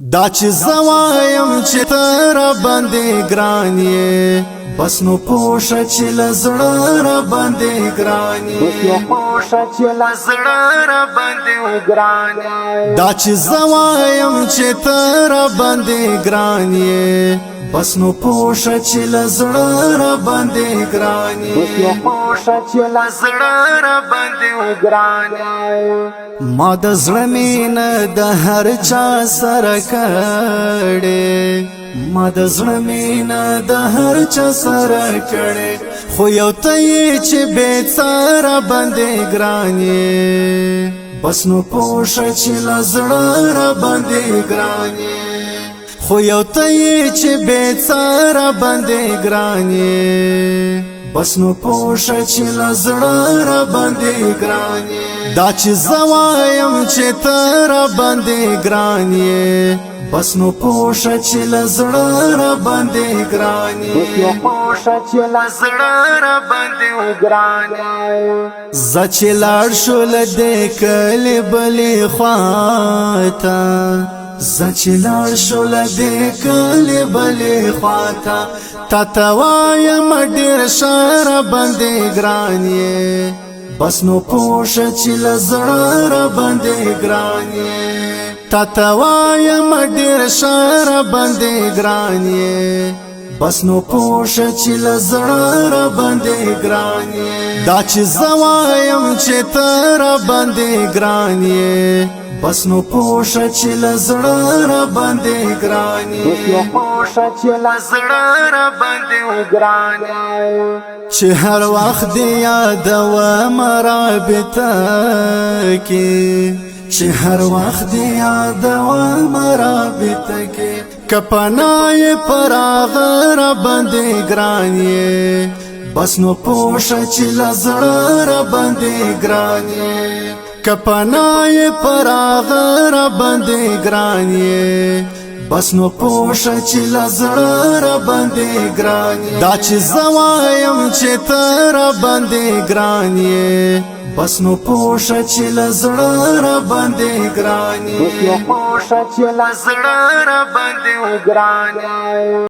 دا چې زوایم چې تر باندې ګران یې بس نو پوښه چې لزړه را باندې ګران یې پوښه چې لزړه را باندې ګران یې دا چې زوایم چې تر باندې ګران یې بس نو پوښه چې لزړه را باندې ګران یې پوښه چې لزړه را باندې ګران یې ما د زړه مینه د هر چا سره کړې ما د زړه مینه د هر چا سره کړې خو یو ته یې چې بې څاره باندې ګران یې بس نو پوښه چې له زړه را باندې ګران یې خو یو ته یې چې بې څاره باندې ګران یې بس نو پوښه چې له زړه را باندې ګران یې دا چې زوایم چې ته را باندې ګران یې بس نو پوښه چې له زړه را باندې ګران یې پوښه چې له زړه را باندې ګران یې زه چې لاړ شو له دې کلي بلې خواته زه چې لاړ شو له دې کلي بلې خواته تا ته وایم ډېر ښه را باندې ګران یې بس نو پوښه چې له زړه را باندې ګران یې تا ته وایم ډېر ښه را باندې ګران یې بس نو پوښه چې له زړه را باندې ګران یې دا چې زه وایم چې ته را باندې ګران یې بس نو پوښه چې له زړه را باندې ګران یې پوښه چې له زړه را باندې ګران یې چې هر وخت دې یادوم رابطه کې چې هر وخت دې یادوم رابطه کې که پناه یې پر هغه را باندې ګران یې بس نو پوښه چې له زړه را باندې ګران یې که پناه یې پر هغه را باندې ګران یې بس نو پوښه چې له زړه را باندې ګران یې دا چې زه وایم چې ته را باندې ګران یې بس نو پوښه چې له زړه را باندې ګران یې پوښه چې له زړه را باندې ګران یې